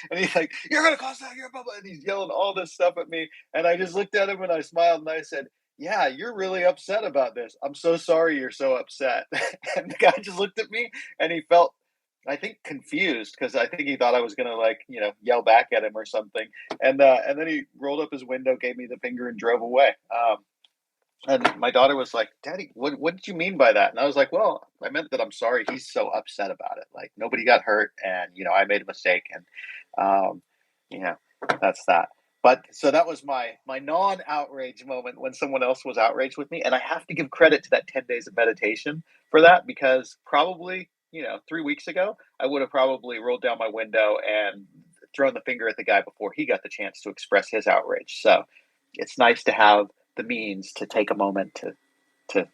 And he's like, "You're going to cost out your blah, blah." And he's yelling all this stuff at me. And I just looked at him and I smiled and I said, "Yeah, you're really upset about this. I'm so sorry you're so upset." And the guy just looked at me and he felt, I think, confused, because I think he thought I was going to yell back at him or something. And then he rolled up his window, gave me the finger, and drove away. And my daughter was like, "Daddy, what did you mean by that?" And I was like, "Well, I meant that I'm sorry he's so upset about it. Like, nobody got hurt, and I made a mistake, and um, you know, that's that." But so that was my non-outrage moment when someone else was outraged with me, and I have to give credit to that 10 days of meditation for that, because probably 3 weeks ago I would have probably rolled down my window and thrown the finger at the guy before he got the chance to express his outrage. So it's nice to have the means to take a moment to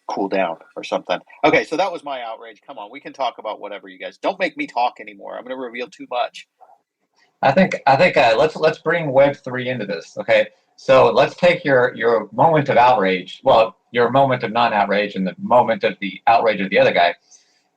cool down or something. Okay, so that was my outrage. Come on, we can talk about whatever, you guys. Don't make me talk anymore. I'm going to reveal too much. I think let's bring Web3 into this. Okay, so let's take your moment of outrage, well, your moment of non-outrage, and the moment of the outrage of the other guy,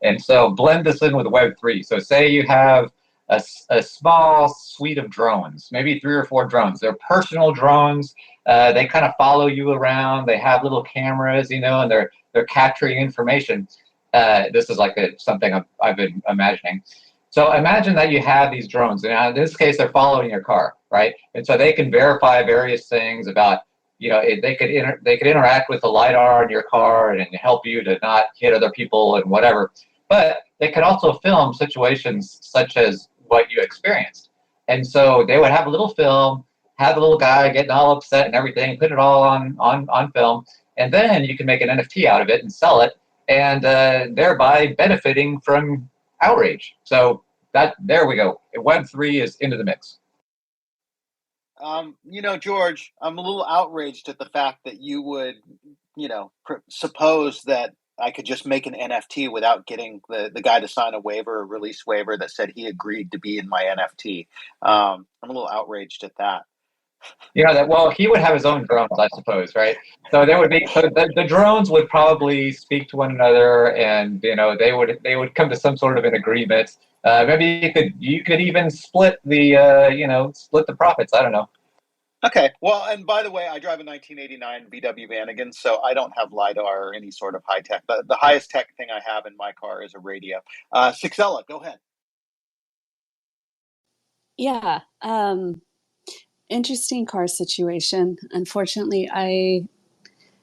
and so blend this in with Web3. So say you have a small suite of drones, maybe 3 or 4 drones. They're personal drones. They kind of follow you around. They have little cameras, and they're capturing information. This is like something I've been imagining. So imagine that you have these drones, and in this case, they're following your car, right? And so they can verify various things about, they could interact with the lidar in your car and help you to not hit other people and whatever. But they could also film situations such as what you experienced. And so they would have a little film, have the little guy getting all upset and everything, put it all on film, and then you can make an NFT out of it and sell it, and thereby benefiting from outrage. So there we go. Web3 is into the mix. George, I'm a little outraged at the fact that you would, suppose that I could just make an NFT without getting the guy to sign a waiver, a release waiver that said he agreed to be in my NFT. I'm a little outraged at that. Well, he would have his own drones, I suppose, right? So the drones would probably speak to one another, and they would come to some sort of an agreement. Maybe you could even split the profits. I don't know. Okay. Well, and by the way, I drive a 1989 VW Vanagon, so I don't have LiDAR or any sort of high tech. The highest tech thing I have in my car is a radio. Sixella, go ahead. Yeah. Interesting car situation. Unfortunately,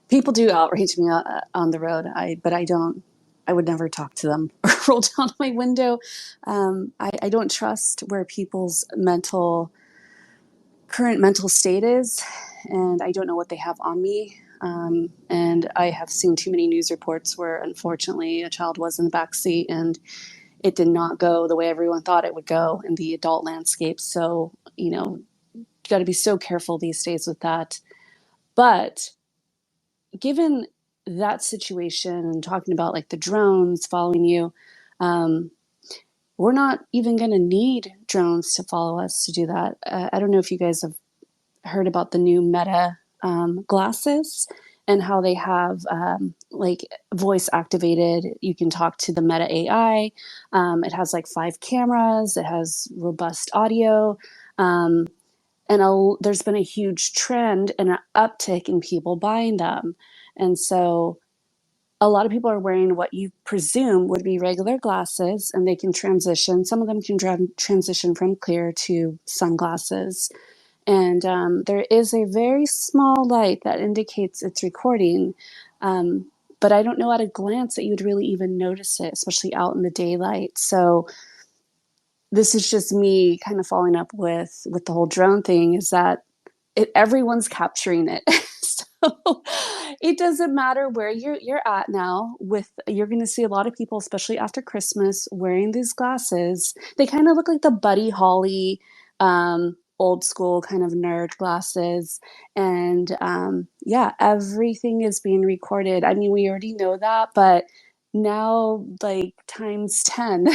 people do outrage me on the road. But I don't. I would never talk to them or roll down my window. I don't trust where people's current mental state is, and I don't know what they have on me. And I have seen too many news reports where, unfortunately, a child was in the back seat and it did not go the way everyone thought it would go in the adult landscape. So, you got to be so careful these days with that. But given that situation and talking about like the drones following you, we're not even going to need drones to follow us to do that. I don't know if you guys have heard about the new Meta glasses and how they have like voice activated. You can talk to the Meta AI. It has like 5 cameras. It has robust audio. And there's been a huge trend and an uptick in people buying them. And so a lot of people are wearing what you presume would be regular glasses, and they can transition. Some of them can transition from clear to sunglasses. And there is a very small light that indicates it's recording. But I don't know at a glance that you would really even notice it, especially out in the daylight. So this is just me kind of following up with the whole drone thing, is that everyone's capturing it. So it doesn't matter where you're at now. You're going to see a lot of people, especially after Christmas, wearing these glasses. They kind of look like the Buddy Holly old school kind of nerd glasses. And yeah, everything is being recorded. I mean, we already know that, but now like times 10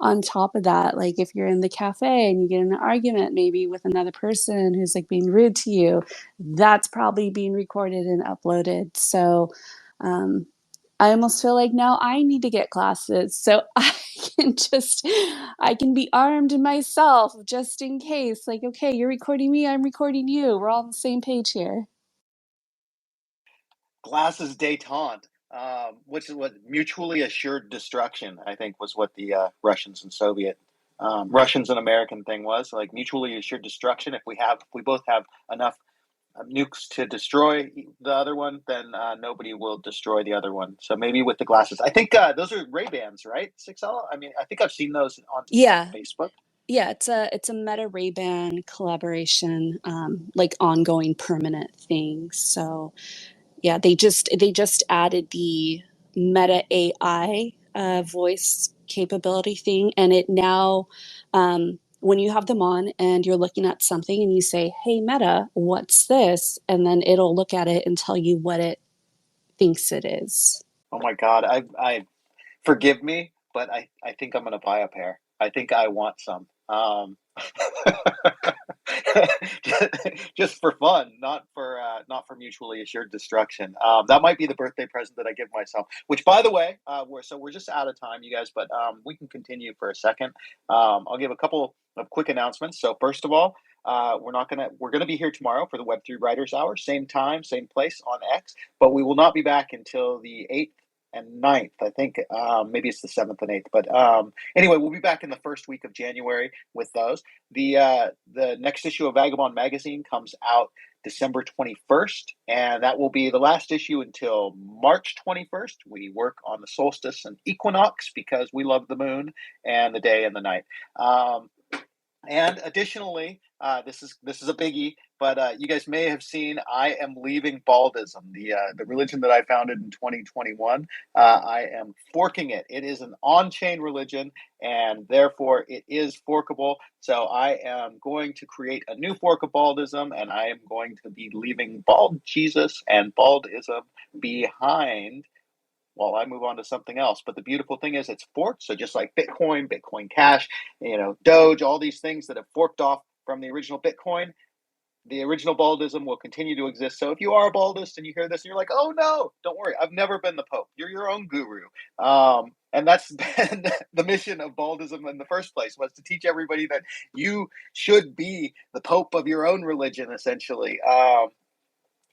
on top of that. Like if you're in the cafe and you get in an argument maybe with another person who's like being rude to you, that's probably being recorded and uploaded. So um, I almost feel like now I need to get glasses so I can be armed myself just in case. Like, okay, you're recording me, I'm recording you. We're all on the same page here. Glasses détente, which is what mutually assured destruction, I think, was what the Russians and Russians and American thing was, like mutually assured destruction. If we both have enough nukes to destroy the other one, then nobody will destroy the other one. So maybe with the glasses, I think those are Ray-Bans, right? 6L. I mean, I think I've seen those on Yeah. Facebook. Yeah, it's a Meta Ray-Ban collaboration, like ongoing permanent thing. So yeah, they just added the Meta AI voice capability thing, and it now when you have them on and you're looking at something and you say, "Hey Meta, what's this?" and then it'll look at it and tell you what it thinks it is. Oh my God, I forgive me, but I think I'm gonna buy a pair. I think I want some. Just for fun, not for mutually assured destruction. That might be the birthday present that I give myself. Which, by the way, we're just out of time, you guys, but we can continue for a second. I'll give a couple of quick announcements. So first of all, we're gonna be here tomorrow for the Web3 Writers Hour, same time, same place on X, but we will not be back until the 8th and 9th. I think maybe it's the 7th and 8th. But anyway, we'll be back in the first week of January with those. The next issue of Vagabond Magazine comes out December 21st, and that will be the last issue until March 21st. We work on the solstice and equinox because we love the moon and the day and the night. And additionally, this is a biggie, but you guys may have seen I am leaving Baldism, the religion that I founded in 2021. I am forking it. It is an on-chain religion, and therefore it is forkable. So I am going to create a new fork of Baldism, and I am going to be leaving Bald Jesus and Baldism behind while I move on to something else. But the beautiful thing is it's forked. So just like Bitcoin, Bitcoin Cash, Doge, all these things that have forked off from the original Bitcoin, the original Baldism will continue to exist. So if you are a Baldist and you hear this and you're like, oh no, don't worry, I've never been the Pope. You're your own guru. And that's been the mission of Baldism in the first place, was to teach everybody that you should be the Pope of your own religion, essentially.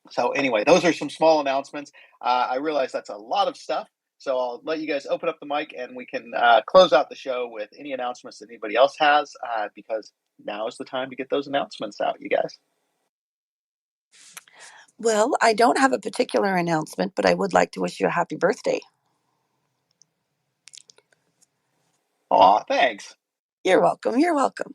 So anyway, those are some small announcements. I realize that's a lot of stuff, so I'll let you guys open up the mic and we can close out the show with any announcements that anybody else has, because now is the time to get those announcements out, you guys. Well, I don't have a particular announcement, but I would like to wish you a happy birthday. Aw, thanks. You're welcome. You're welcome.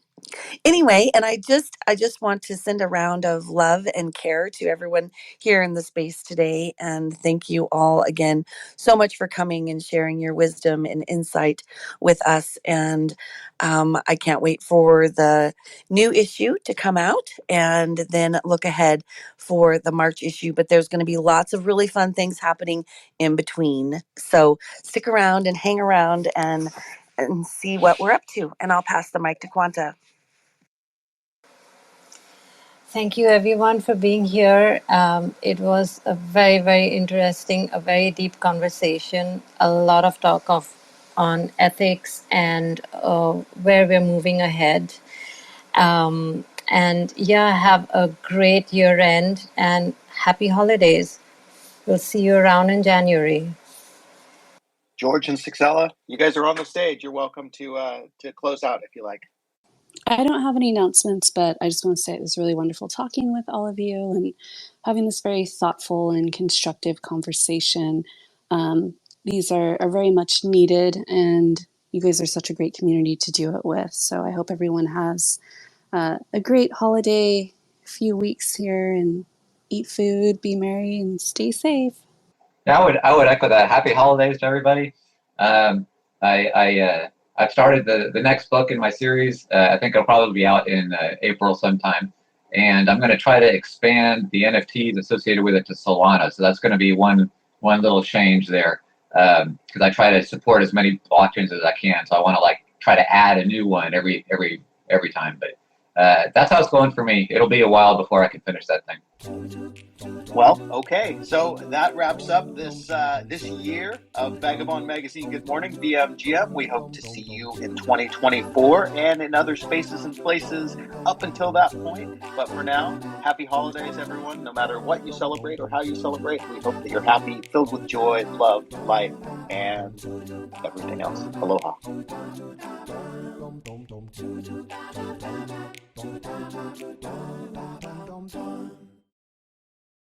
Anyway, and I just want to send a round of love and care to everyone here in the space today, and thank you all again so much for coming and sharing your wisdom and insight with us. And I can't wait for the new issue to come out and then look ahead for the March issue. But there's going to be lots of really fun things happening in between, so stick around and hang around and see what we're up to. And I'll pass the mic to Quanta. Thank you, everyone, for being here. It was a very, very interesting, a very deep conversation. A lot of talk on ethics and where we're moving ahead. And yeah, have a great year end and happy holidays. We'll see you around in January. George and Sixella, you guys are on the stage. You're welcome to close out if you like. I don't have any announcements, but I just want to say it was really wonderful talking with all of you and having this very thoughtful and constructive conversation. These are very much needed, and you guys are such a great community to do it with. So I hope everyone has a great holiday few weeks here, and eat food, be merry, and stay safe. Yeah, I would echo that. Happy holidays to everybody. I I've started the next book in my series. I think it'll probably be out in April sometime. And I'm going to try to expand the NFTs associated with it to Solana. So that's going to be one little change there, because I try to support as many blockchains as I can. So I want to like try to add a new one every time. But that's how it's going for me. It'll be a while before I can finish that thing. Well, okay, so that wraps up this year of Vagabond Magazine. Good morning, VMGM. We hope to see you in 2024 and in other spaces and places up until that point. But for now, happy holidays, everyone. No matter what you celebrate or how you celebrate, we hope that you're happy, filled with joy, love, life, and everything else. Aloha.